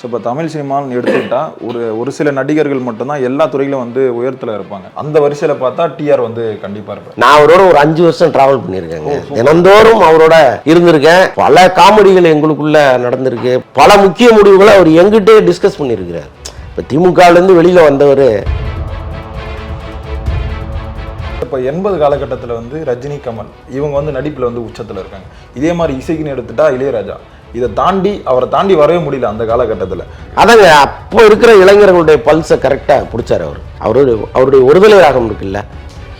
So இப்போ தமிழ் சினிமான்னு எடுத்துக்கிட்டா ஒரு சில நடிகர்கள் மட்டும்தான் எல்லா துறையிலும் வந்து உயரத்தில் இருப்பாங்க. அந்த வரிசையில் பார்த்தா டிஆர் வந்து கண்டிப்பாக இருப்பார். நான் அவரோட ஒரு 5 வருஷம் டிராவல் பண்ணியிருக்கேங்க. தினந்தோறும் அவரோட இருந்திருக்கேன். பல காமெடிகள் எங்களுக்குள்ள நடந்திருக்கு. பல முக்கிய முடிவுகளை அவர் எங்கிட்டே டிஸ்கஸ் பண்ணியிருக்கிறார். இப்போ திமுகலேருந்து வெளியில் வந்தவர் இப்போ 80 காலகட்டத்தில் வந்து ரஜினி, கமல் இவங்க வந்து நடிப்பில் வந்து உச்சத்தில் இருக்காங்க. இதே மாதிரி இசைக்குன்னு எடுத்துட்டா இளையராஜா. இதை தாண்டி அவரை தாண்டி வரவே முடியல அந்த காலகட்டத்தில். அதாங்க அப்போ இருக்கிற இளைஞர்களுடைய பல்ஸை கரெக்டாக பிடிச்சார் அவர். அவருடைய ஒருதலை ராகம் இருக்குல்ல,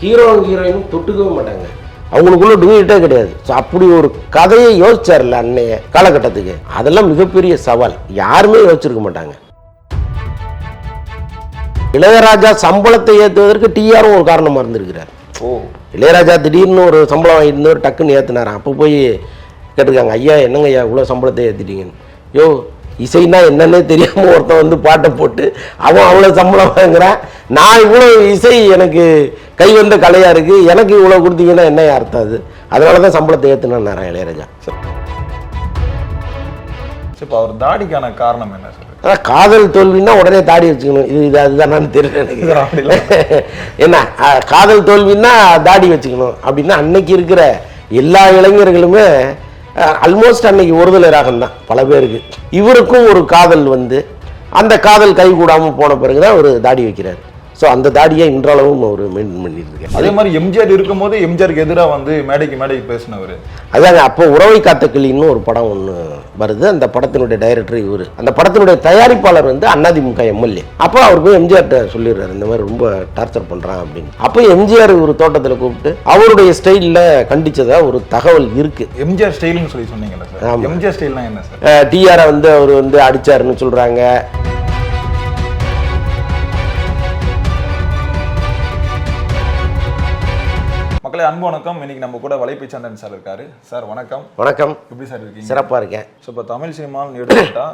ஹீரோயினும் தொட்டுக்கவே மாட்டாங்க, அவங்களுக்குள்ள டூயிட்டே கிடையாது. ஸோ அப்படி ஒரு கதையை யோசிச்சார்ல அன்னைய காலகட்டத்துக்கு, அதெல்லாம் மிகப்பெரிய சவால். யாருமே யோசிச்சிருக்க மாட்டாங்க. இளையராஜா சம்பளத்தை ஏற்றுவதற்கு டிஆரும் ஒரு காரணமாக இருந்திருக்கிறார். இளையராஜா திடீர்னு ஒரு சம்பளம் வாங்கிட்டு ஒரு டக்குன்னு ஏற்றுனாரான். அப்போ போய் கேட்டிருக்காங்க, ஐயா என்னங்க ஐயா இவ்வளோ சம்பளத்தை ஏற்றிட்டீங்கன்னு. யோ இசைன்னா என்னன்னே தெரியாமல் ஒருத்தன் வந்து பாட்டை போட்டு அவன் அவ்வளோ சம்பளம் வாங்குறான், நான் இவ்வளோ இசை எனக்கு கை வந்த கலையாக இருக்குது, எனக்கு இவ்வளோ கொடுத்தீங்கன்னா என்ன அர்த்தம்? அது அதனால தான் சம்பளத்தை ஏற்றுனாரான் இளையராஜா. இப்போ அவர் தாடிக்கான காரணம் என்ன சார்? அதான் காதல் தோல்வின்னா உடனே தாடி வச்சுக்கணும். இது அதுதான் தெரியல எனக்கு. என்ன காதல் தோல்வின்னா தாடி வச்சுக்கணும் அப்படின்னா அன்னைக்கு இருக்கிற எல்லா இளைஞர்களுமே ஆல்மோஸ்ட் அன்னைக்கு ஒருதலை ராகம் தான் பல பேருக்கு. இவருக்கும் ஒரு காதல் வந்து அந்த காதல் கை கூடாமல் போன பிறகுதான் ஒரு தாடி வைக்கிறார். ஸோ அந்த தாடியை இன்றளவும் அவர் மெயின்டைன் பண்ணிட்டு இருக்காரு. அதே மாதிரி எம்ஜிஆர் இருக்கும்போது எம்ஜிஆருக்கு எதிராக வந்து மேடைக்கு பேசினவர். அதாங்க அப்போ உறவை காத்த கிளின்னு ஒரு படம் ஒன்று வருது. அந்த படத்தினுடைய டைரக்டர் இவர், அந்த படத்தினுடைய தயாரிப்பாளர் வந்து அதிமுக எம்எல்ஏ. அப்போ அவர் போய் எம்ஜிஆர்ட்ட சொல்லிடுறாரு, இந்த மாதிரி ரொம்ப டார்ச்சர் பண்றான் அப்படின்னு. அப்போ எம்ஜிஆர் ஒரு தோட்டத்தில் கூப்பிட்டு அவருடைய ஸ்டைலில் கண்டிச்சதா ஒரு தகவல் இருக்கு. எம்ஜிஆர் ஸ்டைல்னு சொல்லி சொன்னீங்கல்ல சார், எம்ஜிஆர் ஸ்டைல்னா என்ன சார்? டிஆரை வந்து அவர் வந்து அடிச்சாருன்னு சொல்றாங்க. மக்களே அன்பு வணக்கம். இன்னைக்கு நம்ம கூட வலைப்பேச்சாண்டன் சார் இருக்காரு. சார் வணக்கம். வணக்கம். எப்படி சார் இருக்கீங்க? சிறப்பாக இருக்கேன். ஸோ இப்போ தமிழ் சினிமான்னு எடுத்துக்கிட்டா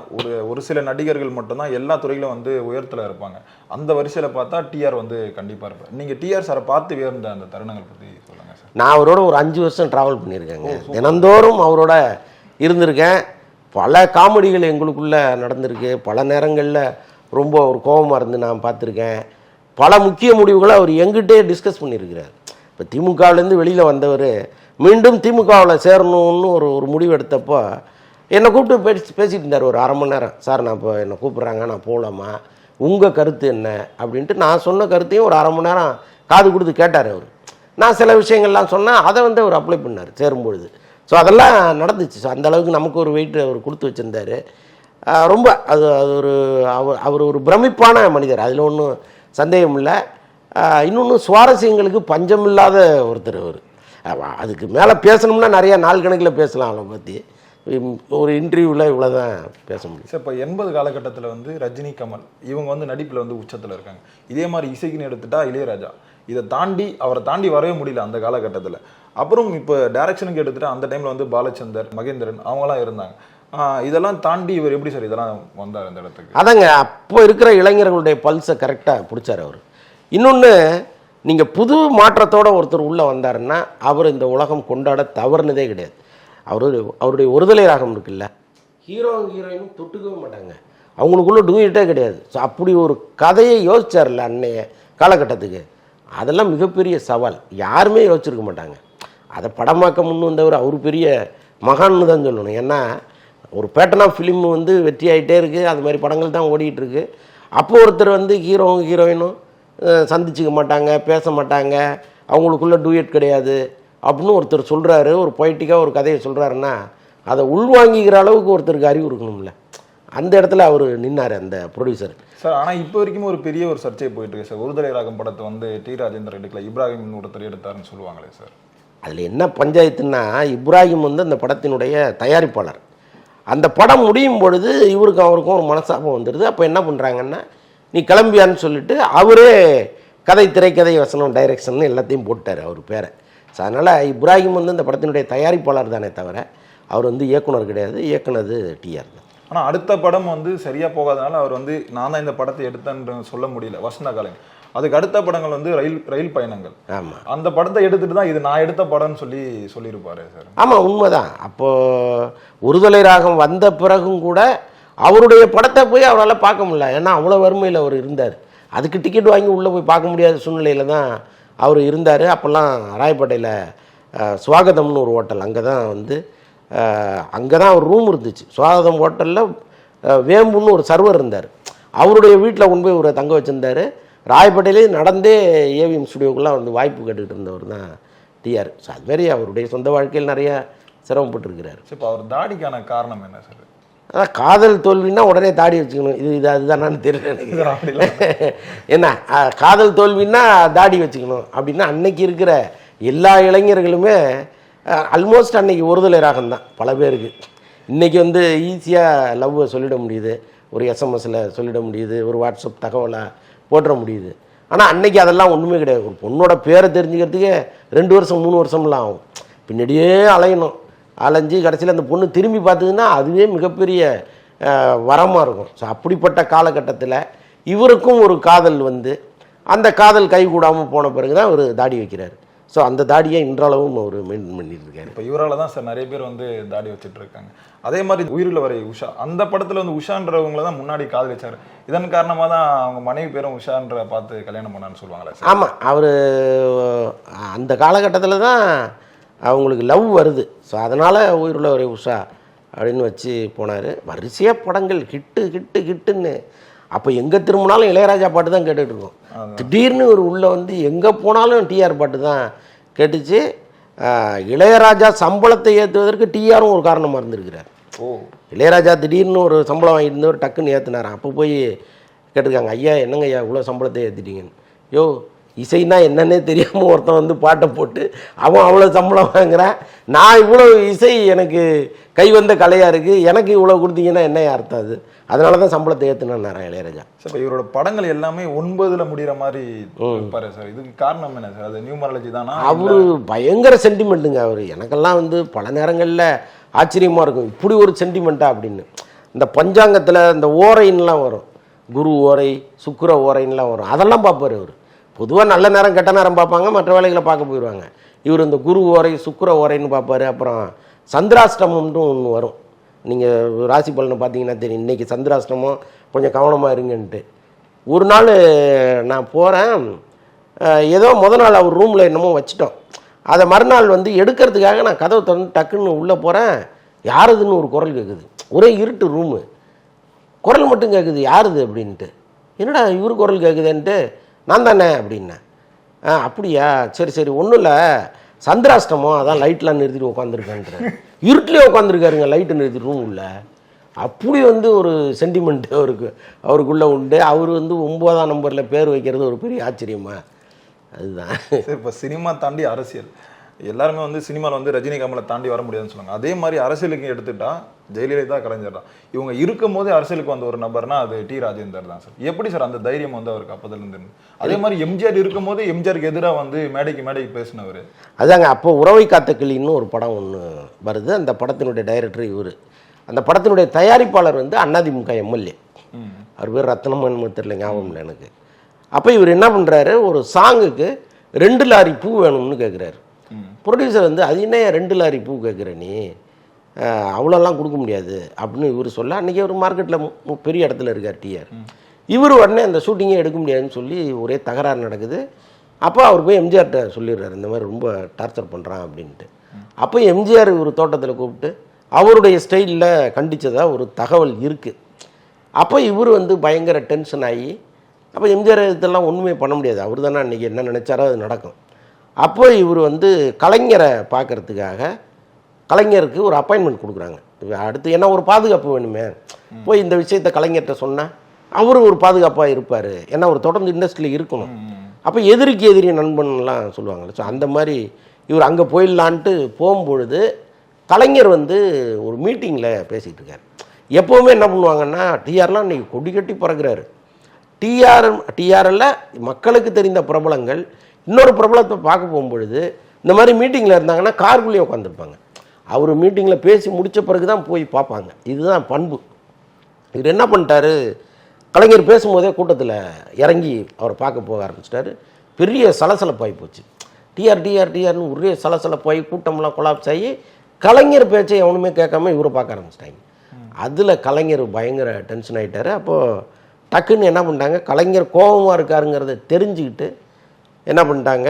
ஒரு சில நடிகர்கள் மட்டும்தான் எல்லா துறையிலும் வந்து உயரத்தில் இருப்பாங்க. அந்த வரிசையில் பார்த்தா டிஆர் வந்து கண்டிப்பாக இருப்பார். நீங்கள் டிஆர் சாரை பார்த்து உயர்ந்த அந்த தருணங்கள் பற்றி சொல்லுங்கள் சார். நான் அவரோட ஒரு 5 வருஷம் ட்ராவல் பண்ணியிருக்கேங்க. தினந்தோறும் அவரோட இருந்திருக்கேன். பல காமெடிகள் எங்களுக்குள்ள நடந்திருக்கு. பல நேரங்களில் ரொம்ப ஒரு கோபமாக இருந்து நான் பார்த்துருக்கேன். பல முக்கிய முடிவுகளை அவர் எங்கிட்டே டிஸ்கஸ் பண்ணியிருக்கிறார். இப்போ திமுகவிலேருந்து வெளியில் வந்தவர் மீண்டும் திமுகவில் சேரணும்னு ஒரு முடிவு எடுத்தப்போ என்னை கூப்பிட்டு பேசிகிட்டு இருந்தார் ஒரு அரை மணி நேரம். சார் நான் இப்போ என்னை கூப்பிட்றாங்க, நான் போகலாமா, உங்கள் கருத்து என்ன அப்படின்ட்டு நான் சொன்ன கருத்தையும் ஒரு அரை மணி நேரம் காது கொடுத்து கேட்டார் அவர். நான் சில விஷயங்கள்லாம் சொன்னேன், அதை வந்து அவர் அப்ளை பண்ணார் சேரும்பொழுது. ஸோ அதெல்லாம் நடந்துச்சு. ஸோ அந்தளவுக்கு நமக்கு ஒரு வெயிட் அவர் கொடுத்து வச்சுருந்தார். ரொம்ப அது அவர் ஒரு பிரமிப்பான மனிதர், அதில் ஒன்றும் சந்தேகம் இல்லை. இன்னொன்று சுவாரஸ்யங்களுக்கு பஞ்சம் இல்லாத ஒருத்தர் அவர். அதுக்கு மேலே பேசணும்னா நிறையா நாள் கணக்கில் பேசலாம். அவளை பற்றி ஒரு இன்டர்வியூவில் இவ்வளோ தான் பேச முடியும் சார். இப்போ 80 காலகட்டத்தில் வந்து ரஜினி, கமல் இவங்க வந்து நடிப்பில் வந்து உச்சத்தில் இருக்காங்க. இதே மாதிரி இசைக்குன்னு எடுத்துட்டா இளையராஜா. இதை தாண்டி அவரை தாண்டி வரவே முடியல அந்த காலகட்டத்தில். அப்புறம் இப்போ டைரக்ஷனுக்கு எடுத்துட்டா அந்த டைமில் வந்து பாலச்சந்தர், மகேந்திரன் அவங்களாம் இருந்தாங்க. இதெல்லாம் தாண்டி இவர் எப்படி சார் இதெல்லாம் வந்தார் அந்த இடத்துக்கு? அதாங்க அப்போ இருக்கிற இளைஞர்களுடைய பல்ஸை கரெக்டாக பிடிச்சார் அவர். இன்னொன்று, நீங்கள் புது மாற்றத்தோடு ஒருத்தர் உள்ளே வந்தாருன்னா அவர் இந்த உலகம் கொண்டாட தவறுனதே கிடையாது. அவருடைய ஒருதலை ராகம் இருக்குல்ல, ஹீரோயினும் தொட்டுக்கவே மாட்டாங்க, அவங்களுக்குள்ள டூயிட்டே கிடையாது. ஸோ அப்படி ஒரு கதையை யோசிச்சார்ல அன்னைய காலகட்டத்துக்கு, அதெல்லாம் மிகப்பெரிய சவால். யாருமே யோசிச்சிருக்க மாட்டாங்க. அதை படமாக்க முன்னு வந்தவர் அவர் பெரிய மகான்னு தான் சொல்லணும். ஏன்னா ஒரு பேட்டர்ன் ஆஃப் ஃபிலிம் வந்து வெற்றி ஆகிட்டே இருக்குது, அது மாதிரி படங்கள் தான் ஓடிட்டு இருக்கு. அப்போ ஒருத்தர் வந்து ஹீரோயினும் சந்திச்சிக்க மாட்டாங்க, பேச மாட்டாங்க, அவங்களுக்குள்ள டூயட் கிடையாது அப்படின்னு ஒருத்தர் சொல்கிறாரு, ஒரு பொய்ட்டிக்காக ஒரு கதையை சொல்கிறாருன்னா அதை உள்வாங்கிக்கிற அளவுக்கு ஒருத்தருக்கு அறிவு இருக்கணும்ல. அந்த இடத்துல அவர் நின்னார் அந்த ப்ரொடியூசர் சார். ஆனால் இப்போ வரைக்கும் ஒரு பெரிய ஒரு சர்ச்சை போயிட்டு இருக்கு சார். ஒருதலை ராகம் படத்தை வந்து டி ராஜேந்தர் எடுக்கல, இப்ராஹிம் ஒருத்தர் எடுத்தாருன்னு சொல்லுவாங்களே சார். அதில் என்ன பஞ்சாயத்துன்னா, இப்ராஹிம் வந்து அந்த படத்தினுடைய தயாரிப்பாளர். அந்த படம் முடியும் பொழுது இவருக்கும் அவருக்கும் ஒரு மனசாபம் வந்துடுது. அப்போ என்ன பண்ணுறாங்கன்னா, நீ கிளம்பியான்னு சொல்லிட்டு அவரே கதை, திரைக்கதை, வசனம், டைரக்ஷன் எல்லாத்தையும் போட்டார் அவர் பேரை. ஸோ அதனால் இப்ராஹிம் வந்து அந்த படத்தினுடைய தயாரிப்பாளர் தானே தவிர அவர் வந்து இயக்குனர் கிடையாது. இயக்குனது டிஆர் தான். ஆனால் அடுத்த படம் வந்து சரியாக போகாதனால அவர் வந்து நான் தான் இந்த படத்தை எடுத்தேன்னு சொல்ல முடியல. வசந்த காலம் அதுக்கு அடுத்த படங்கள் வந்து ரயில் பயணங்கள். ஆமாம், அந்த படத்தை எடுத்துட்டு தான் இது நான் எடுத்த படம்னு சொல்லியிருப்பாரு சார். ஆமாம், உண்மைதான். அப்போது ஒருதலை ராகம் வந்த பிறகும் கூட அவருடைய படத்தை போய் அவரால் பார்க்க முடியல. ஏன்னா அவ்வளோ வறுமையில் அவர் இருந்தார். அதுக்கு டிக்கெட் வாங்கி உள்ளே போய் பார்க்க முடியாத சூழ்நிலையில் தான் அவர் இருந்தார். அப்போல்லாம் ராயப்பேட்டையில் சுவாகதம்னு ஒரு ஹோட்டல், அங்கே தான் வந்து அங்கே தான் ஒரு ரூம் இருந்துச்சு. சுவாகதம் ஹோட்டலில் வேம்புன்னு ஒரு சர்வர் இருந்தார். அவருடைய வீட்டில் கொண்டு போய் ஒரு தங்க வச்சுருந்தார். ராயப்பேட்டையிலே நடந்தே ஏவிஎம் ஸ்டுடியோக்குள்ளே வந்து வாய்ப்பு கேட்டுக்கிட்டு இருந்தவர் தான் டிஆர். ஸோ அதுமாரி அவருடைய சொந்த வாழ்க்கையில் நிறையா சிரமப்பட்டுருக்கிறார். இப்போ அவர் தாடிக்கான காரணம் என்ன சார்? அதான் காதல் தோல்வின்னா உடனே தாடி வச்சுக்கணும், இது அதுதானான்னு தெரியல எனக்கு. என்ன காதல் தோல்வின்னா தாடி வச்சுக்கணும் அப்படின்னா அன்னைக்கு இருக்கிற எல்லா இளைஞர்களுமே ஆல்மோஸ்ட் அன்னைக்கு ஒருதலை ராகம் தான் பல பேருக்கு. இன்றைக்கி வந்து ஈஸியாக லவ்வை சொல்லிட முடியுது, ஒரு எஸ்எம்எஸில் சொல்லிட முடியுது, ஒரு வாட்ஸ்அப் தகவலாக போட்டுற முடியுது. ஆனால் அன்னைக்கு அதெல்லாம் ஒன்றுமே கிடையாது. ஒரு பொண்ணோட பேரை தெரிஞ்சுக்கிறதுக்கே 2 வருஷம் 3 வருஷம்லாம் ஆகும். பின்னாடியே அலையணும், அலைஞ்சு கடைசியில் அந்த பொண்ணு திரும்பி பார்த்ததுன்னா அதுவே மிகப்பெரிய வரமாக இருக்கும். ஸோ அப்படிப்பட்ட காலகட்டத்தில் இவருக்கும் ஒரு காதல் வந்து அந்த காதல் கை கூடாமல் போன பிறகு தான் அவர் தாடி வைக்கிறார். ஸோ அந்த தாடியை இன்றளவும் அவர் மெயின்டைன் பண்ணிட்டு இருக்காரு. இப்போ இவரால் தான் சார் நிறைய பேர் வந்து தாடி வச்சுட்டு இருக்காங்க. அதே மாதிரி உயிரில் வரை உஷா, அந்த படத்தில் வந்து உஷான்றவங்கள தான் முன்னாடி காதலிச்சார். இதன் காரணமாக தான் அவங்க மனைவி பேரும் உஷான்ற பார்த்து கல்யாணம் பண்ணான்னு சொல்லுவாங்களே சார்? ஆமாம், அவர் அந்த காலகட்டத்தில் தான் அவங்களுக்கு லவ் வருது. ஸோ அதனால் உயிருள்ள வரை உஷா அப்படின்னு வச்சு போனார். வரிசையாக படங்கள் ஹிட்டுன்னு. அப்போ எங்கே திரும்பினாலும் இளையராஜா பாட்டு தான் கேட்டுட்ருக்கோம். திடீர்னு ஒரு உள்ளே வந்து எங்கே போனாலும் டிஆர் பாட்டு தான் கேட்டுச்சு. இளையராஜா சம்பளத்தை ஏற்றுவதற்கு டிஆரும் ஒரு காரணமாக இருந்திருக்கிறார். இளையராஜா திடீர்னு ஒரு சம்பளம் வாங்கிட்டு ஒரு டக்குன்னு ஏற்றுனார். அப்போ போய் கேட்டிருக்காங்க, ஐயா என்னங்க ஐயா இவ்வளோ சம்பளத்தை ஏற்றிட்டீங்கன்னு. யோ இசைன்னா என்னன்னே தெரியாமல் ஒருத்தன் வந்து பாட்டை போட்டு அவன் அவ்வளோ சம்பளம் வாங்குறான், நான் இவ்வளோ இசை எனக்கு கை வந்த கலையாக இருக்குது, எனக்கு இவ்வளோ கொடுத்தீங்கன்னா என்ன அர்த்தம்? அது அதனால தான் சம்பளத்தை ஏற்றுனார் இளையராஜா. சார் இப்போ இவரோட படங்கள் எல்லாமே 9ல் முடிகிற மாதிரி இருப்பாரு சார். இதுக்கு காரணம் என்ன சார்? அது நியூமராலஜி தானா? அவரு பயங்கர சென்டிமெண்ட்டுங்க. அவர் எனக்கெல்லாம் வந்து பல நேரங்களில் ஆச்சரியமாக இருக்கும், இப்படி ஒரு சென்டிமெண்ட்டா அப்படின்னு. இந்த பஞ்சாங்கத்தில் இந்த ஓரைன்லாம் வரும், குரு ஓரை சுக்கிர ஓரைன்லாம் வரும், அதெல்லாம் பார்ப்பார் அவர். பொதுவாக நல்ல நேரம் கெட்ட நேரம் பார்ப்பாங்க, மற்ற வேலைகளை பார்க்க போயிடுவாங்க. இவர் இந்த குரு ஓரை சுக்கிர ஓரைன்னு பார்ப்பார். அப்புறம் சந்திராஷ்டமம்னு ஒன்று வரும், நீங்கள் ராசி பலனை பார்த்தீங்கன்னா தெரியும். இன்றைக்கி சந்திராஷ்டமம், கொஞ்சம் கவனமாக இருங்கன்ட்டு. ஒரு நாள் நான் போகிறேன், ஏதோ முதல் நாள் அவர் ரூமில் என்னமோ வச்சிட்டோம். அதை மறுநாள் வந்து எடுக்கிறதுக்காக நான் கதவை திறந்து டக்குன்னு உள்ளே போகிறேன். யாருதுன்னு ஒரு குரல் கேட்குது. ஒரே இருட்டு ரூமு, குரல் மட்டும் கேட்குது, யாருது அப்படின்ட்டு. என்னடா இவர் குரல் கேட்குதுன்ட்டு, நான் தானே அப்படின்னேன். அப்படியா, சரி சரி ஒன்றும் இல்லை, சந்திராஷ்டமம் அதான் லைட்லாம் நிறுத்திட்டு உட்காந்துருக்கான்ற. இருட்டிலே உட்காந்துருக்காருங்க லைட்டை நிறுத்தி ரூம் உள்ள. அப்படி வந்து ஒரு சென்டிமெண்ட்டு அவருக்குள்ளே உண்டு. அவர் வந்து 9ஆம் நம்பரில் பேர் வைக்கிறது ஒரு பெரிய ஆச்சரியமா அதுதான். இப்போ சினிமா தாண்டி அரசியல், எல்லாருமே வந்து சினிமாவில் வந்து ரஜினி கமலை தாண்டி வர முடியாதுன்னு சொல்லுவாங்க. அதே மாதிரி அரசியலுக்கு எடுத்துட்டா ஜெயலலிதா கலைஞர் தான். இவங்க இருக்கும் போதே அரசியலுக்கு வந்த ஒரு நபர்னா அது டி ராஜேந்தர் தான் சார். எப்படி சார் அந்த தைரியம் வந்து அவருக்கு அப்போதுலேருந்து? அதே மாதிரி எம்ஜிஆர் இருக்கும் போதே எம்ஜிஆருக்கு எதிராக வந்து மேடைக்கு பேசினவர். அதாங்க, அப்போ உறவை காத்த கிளின்னு ஒரு படம் ஒன்று வருது. அந்த படத்தினுடைய டைரக்டர் இவர். அந்த படத்தினுடைய தயாரிப்பாளர் வந்து அதிமுக எம்எல்ஏ, அவர் பேர் ரத்னமன் தெரியல, ஞாபகம் இல்லை எனக்கு. அப்போ இவர் என்ன பண்ணுறாரு, ஒரு சாங்குக்கு 2 லாரி பூ வேணும்னு கேட்குறாரு. ப்ரொடியூசர் வந்து அது என்ன 2 லாரி பூ கேட்குற நீ, அவ்வளோலாம் கொடுக்க முடியாது அப்படின்னு இவர் சொல்ல. அன்றைக்கி ஒரு மார்க்கெட்டில் பெரிய இடத்துல இருக்கார் டிஆர். இவர் உடனே அந்த ஷூட்டிங்கே எடுக்க முடியாதுன்னு சொல்லி ஒரே தகராறு நடக்குது. அப்போ அவர் போய் எம்ஜிஆர்கிட்ட சொல்லிடுறாரு, இந்த மாதிரி ரொம்ப டார்ச்சர் பண்ணுறான் அப்படின்ட்டு. அப்போ எம்ஜிஆர் ஒரு தோட்டத்தில் கூப்பிட்டு அவருடைய ஸ்டைலில் கண்டித்ததாக ஒரு தகவல் இருக்குது. அப்போ இவர் வந்து பயங்கர டென்ஷன் ஆகி, அப்போ எம்ஜிஆர் இதெல்லாம் ஒன்றுமே பண்ண முடியாது, அவர் தானே அன்றைக்கி என்ன நினச்சாரோ அது நடக்கும். அப்போ இவர் வந்து கலைஞரை பார்க்குறதுக்காக கலைஞருக்கு ஒரு அப்பாயின்மெண்ட் கொடுக்குறாங்க. அடுத்து என்ன ஒரு பாதுகாப்பு வேணுமே, போய் இந்த விஷயத்தை கலைஞர்கிட்ட சொன்னால் அவரும் ஒரு பாதுகாப்பாக இருப்பார், ஏன்னா ஒரு தொடர்ந்து இண்டஸ்ட்ரியில் இருக்கணும். அப்போ எதிரிக்கு எதிரி நண்பன்லாம் சொல்லுவாங்கள்ல. ஸோ அந்த மாதிரி இவர் அங்கே போயிடலான்ட்டு போகும்பொழுது கலைஞர் வந்து ஒரு மீட்டிங்கில் பேசிகிட்டு இருக்கார். எப்போவுமே என்ன பண்ணுவாங்கன்னா, டிஆர்லாம் இன்றைக்கி கொடி கட்டி பறக்கிறாரு. டிஆரில் மக்களுக்கு தெரிந்த பிரபலங்கள் இன்னொரு பிரபலத்தை பார்க்க போகும்பொழுது இந்த மாதிரி மீட்டிங்கில் இருந்தாங்கன்னா காருக்குள்ளேயே உட்காந்துருப்பாங்க. அவர் மீட்டிங்கில் பேசி முடித்த பிறகு தான் போய் பார்ப்பாங்க. இதுதான் பண்பு. இவர் என்ன பண்ணிட்டாரு, கலைஞர் பேசும்போதே கூட்டத்தில் இறங்கி அவரை பார்க்க போக ஆரம்பிச்சிட்டாரு. பெரிய சலசலப்பாகி போச்சு. டிஆர்னு ஒரே சலசலப்பாகி கூட்டம்லாம் கொலாப்ஸ் ஆகி கலைஞர் பேச்சை எவனுமே கேட்காம இவரை பார்க்க ஆரம்பிச்சிட்டாங்க. அதில் கலைஞர் பயங்கர டென்ஷன் ஆகிட்டார். அப்போது டக்குன்னு என்ன பண்ணிட்டாங்க, கலைஞர் கோபமாக இருக்காருங்கிறத தெரிஞ்சுக்கிட்டு என்ன பண்ணிட்டாங்க,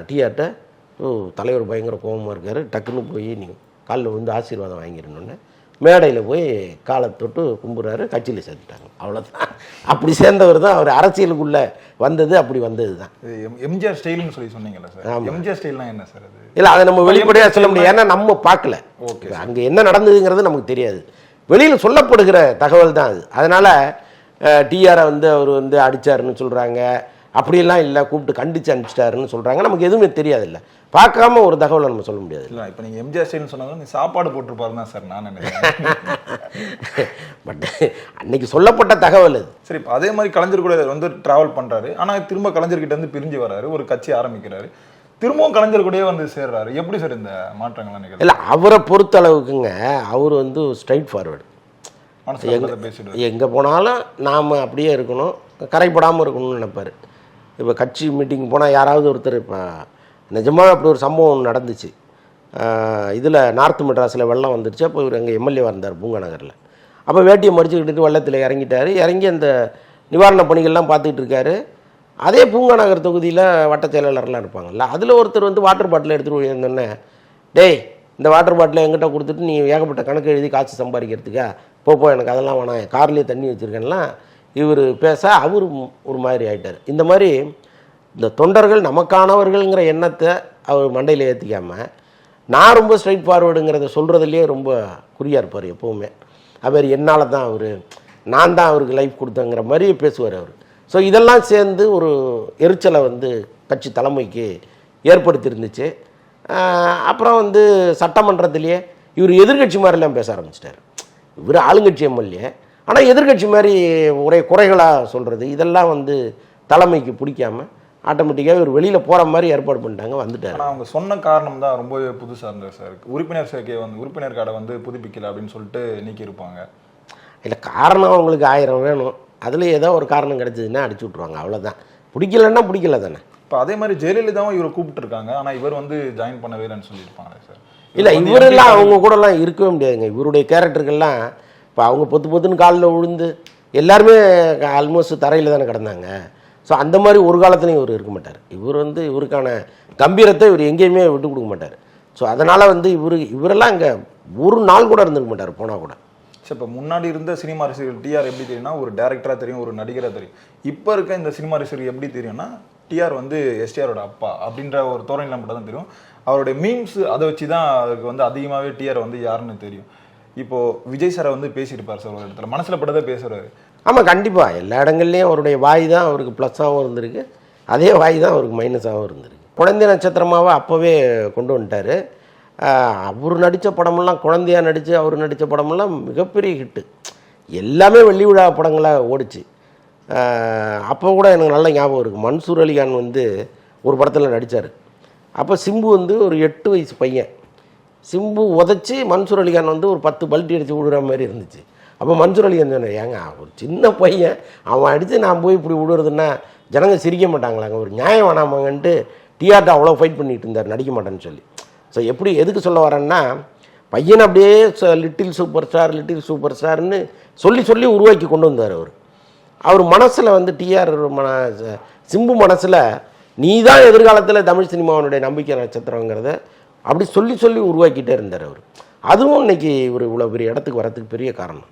டிஆர்ட்ட தலைவர் பயங்கர கோபமாக இருக்கார், டக்குன்னு போய் நீங்கள் காலில் வந்து ஆசீர்வாதம் வாங்கிடணுன்னு மேடையில் போய் காலை தொட்டு கும்பிட்றாரு, கட்சியில் சேர்த்துட்டாங்க. அவ்வளோதான். அப்படி சேர்ந்தவர் தான் அவர். அரசியலுக்குள்ளே வந்தது அப்படி வந்தது தான். எம்ஜிஆர் ஸ்டைல்னு சொல்லி சொன்னீங்கல்ல சார், எம்ஜிஆர் ஸ்டைல்னா என்ன சார் அது? இல்லை, அதை நம்ம வெளிப்படையாக சொல்ல முடியாது, ஏன்னா நம்ம பார்க்கல. ஓகே, அங்கே என்ன நடந்ததுங்கிறது நமக்கு தெரியாது, வெளியில் சொல்லப்படுகிற தகவல் தான் அது. அதனால் டிஆரை வந்து அவர் வந்து அடித்தாருன்னு சொல்கிறாங்க, அப்படியெல்லாம் இல்லை, கூப்பிட்டு கண்டித்து அனுப்பிச்சிட்டாருன்னு சொல்கிறாங்க. நமக்கு எதுவுமே தெரியாது, இல்லை பார்க்காம ஒரு தகவலை நம்ம சொல்ல முடியாது. இல்லை, இப்போ நீங்கள் எம்ஜிஆர் ஸ்டைல்னு சொன்னாங்க, நீ சாப்பாடு போட்டிருப்பாரு தான் சார் நான் நினைக்கிறேன். பட் அன்னைக்கு சொல்லப்பட்ட தகவல் அது. சரி, இப்போ அதே மாதிரி கலைஞர் கூட வந்து ட்ராவல் பண்ணுறாரு, ஆனால் திரும்ப கலைஞர்கிட்ட வந்து பிரிஞ்சு வர்றாரு, ஒரு கட்சி ஆரம்பிக்கிறாரு, திரும்பவும் கலைஞர் கூடயே வந்து சேர்றாரு. எப்படி சார் இந்த மாற்றங்கள்லாம் நிகழ்ச்சி? இல்லை, அவரை பொறுத்த அளவுக்குங்க அவர் வந்து ஸ்ட்ரைட் ஃபார்வர்டு. எங்கே போனாலும் நாம் அப்படியே இருக்கணும், கரைப்படாமல் இருக்கணும்னு நினைப்பார். இப்போ கட்சி மீட்டிங் போனால் யாராவது ஒருத்தர், இப்போ நிஜமாக அப்படி ஒரு சம்பவம் ஒன்று நடந்துச்சு. இதில் நார்த் மெட்ராஸில் வெள்ளம் வந்துடுச்சு. அப்போ இவர் எங்கள் எம்எல்ஏவாக இருந்தார் பூங்கா நகரில். அப்போ வேட்டியை மடிச்சுக்கிட்டு வெள்ளத்தில் இறங்கிட்டார். இறங்கி அந்த நிவாரண பணிகள்லாம் பார்த்துக்கிட்டு இருக்காரு. அதே பூங்கா நகர் தொகுதியில் வட்ட செயலாளர்லாம் இருப்பாங்கல்ல, அதில் ஒருத்தர் வந்து வாட்டர் பாட்டில் எடுத்துகிட்டு போயிருந்தோன்னே, டேய் இந்த வாட்டர் பாட்டிலை எங்கிட்ட கொடுத்துட்டு நீ ஏகப்பட்ட கணக்கு எழுதி காசு சம்பாதிக்கிறதுக்கா, போ எனக்கு அதெல்லாம் வேணாம், கார்லேயே தண்ணி வச்சுருக்கேன்லாம் இவர் பேச அவர் ஒரு மாதிரி ஆகிட்டார். இந்த மாதிரி இந்த தொண்டர்கள் நமக்கானவர்கள்ங்கிற எண்ணத்தை அவர் மண்டையில் ஏற்றிக்காமல், நான் ரொம்ப ஸ்ட்ரைட் ஃபார்வேர்டுங்கிறத சொல்கிறதுலேயே ரொம்ப குறியாக இருப்பார் எப்போவுமே. அவர் என்னால் தான் அவர், நான் தான் அவருக்கு லைஃப் கொடுத்தேங்கிற மாதிரி பேசுவார் அவர். ஸோ இதெல்லாம் சேர்ந்து ஒரு எரிச்சலை வந்து கட்சி தலைமைக்கு ஏற்படுத்தியிருந்துச்சு. அப்புறம் வந்து சட்டமன்றத்திலேயே இவர் எதிர்கட்சி மாதிரிலாம் பேச ஆரம்பிச்சிட்டார். இவர் ஆளுங்கட்சி எம்எல்ஏ, ஆனால் எதிர்கட்சி மாதிரி ஒரே குறைகளாக சொல்கிறது, இதெல்லாம் வந்து தலைமைக்கு பிடிக்காம ஆட்டோமேட்டிக்காக இவர் வெளியில் போகிற மாதிரி ஏற்பாடு பண்ணிட்டாங்க, வந்துட்டார். ஆனால் அவங்க சொன்ன காரணம் தான் ரொம்பவே புதுசாக இருந்தது சார். உறுப்பினர் சேர்க்கை வந்து உறுப்பினர் கார்டை வந்து புதுப்பிக்கல அப்படின்னு சொல்லிட்டு நீக்கியிருப்பாங்க. இல்லை, காரணம் அவங்களுக்கு 1000 வேணும், அதில் ஏதோ ஒரு காரணம் கிடைச்சதுன்னா அடிச்சு விட்ருவாங்க, அவ்வளோதான். பிடிக்கலன்னா பிடிக்கல தானே. இப்போ அதே மாதிரி ஜெயலலிதாவும் இவரை கூப்பிட்டுருக்காங்க, ஆனால் இவர் வந்து ஜாயின் பண்ணவே இல்லைன்னு சொல்லியிருப்பாங்க சார். இல்லை, இவரெல்லாம் அவங்க கூடலாம் இருக்கவே முடியாதுங்க. இவருடைய கேரக்டருக்கெல்லாம் இப்போ அவங்க பொத்துன்னு காலில் விழுந்து எல்லாருமே ஆல்மோஸ்ட் தரையில் தானே கிடந்தாங்க. ஸோ அந்த மாதிரி ஒரு காலத்துலையும் இவர் இருக்க மாட்டார். இவர் வந்து இவருக்கான கம்பீரத்தை இவர் எங்கேயுமே விட்டு கொடுக்க மாட்டார். ஸோ அதனால் வந்து இவரெல்லாம் இங்கே ஒரு நாள் கூட இருந்துருக்க மாட்டார் போனால் கூட. சரி, இப்போ முன்னாடி இருந்த சினிமா ரசிகர்கள் டிஆர் எப்படி தெரியும்னா ஒரு டேரக்டராக தெரியும், ஒரு நடிகராக தெரியும். இப்போ இருக்க இந்த சினிமா ரசிகர்கள் எப்படி தெரியும்னா டிஆர் வந்து எஸ்டிஆரோட அப்பா அப்படின்ற ஒரு தோரணையில் மட்டும் தான் தெரியும். அவருடைய மீம்ஸ் அதை வச்சு தான் அவருக்கு வந்து அதிகமாகவே டிஆர் வந்து யாருன்னு தெரியும். இப்போது விஜய் சாரை வந்து பேசியிருப்பார் சார் ஒரு இடத்துல, மனசில் பட்டதை பேசுகிறாரு. ஆமாம், கண்டிப்பாக எல்லா இடங்கள்லேயும் அவருடைய வாய் தான் அவருக்கு ப்ளஸ்ஸாகவும் இருந்திருக்கு, அதே வாய் தான் அவருக்கு மைனஸாகவும் இருந்திருக்கு. குழந்தை நட்சத்திரமாகவே அப்போவே கொண்டு வந்துட்டார். அவர் நடித்த படமெல்லாம், குழந்தையாக நடித்து அவர் நடித்த படமெல்லாம் மிகப்பெரிய ஹிட்டு, எல்லாமே வெள்ளி விழா படங்களாக ஓடிச்சு. அப்போ கூட எனக்கு நல்ல ஞாபகம் இருக்குது, மன்சூர் அலிகான் வந்து ஒரு படத்தில் நடித்தார். அப்போ சிம்பு வந்து ஒரு 8 வயசு பையன், சிம்பு உதச்சி மன்சூர் அலிகான் வந்து ஒரு 10 பல்ட்டி அடித்து விடுற மாதிரி இருந்துச்சு. அப்போ மன்சூர் அலிகான் சொன்னேன், ஏங்க ஒரு சின்ன பையன் அவன் அடித்து நான் போய் இப்படி விடுறதுன்னா ஜனங்க சிரிக்க மாட்டாங்களாங்க, ஒரு நியாயம் வேணாமாங்கன்ட்டு டிஆர்ட்ட அவ்வளோ ஃபைட் பண்ணிட்டு இருந்தார், நடிக்க மாட்டேன்னு சொல்லி. ஸோ எப்படி எதுக்கு சொல்ல வரேன்னா, பையன் அப்படியே லிட்டில் சூப்பர் ஸ்டார்னு சொல்லி உருவாக்கி கொண்டு வந்தார் அவர் மனசில் வந்து டிஆர் சிம்பு மனசில் நீ தான் எதிர்காலத்தில் தமிழ் சினிமாவினுடைய நம்பிக்கை நட்சத்திரங்கிறத அப்படி சொல்லி உருவாக்கிட்டே இருந்தார் அவர். அதுவும் இன்னைக்கு இவர் இவ்வளோ பெரிய இடத்துக்கு வரத்துக்கு பெரிய காரணம்.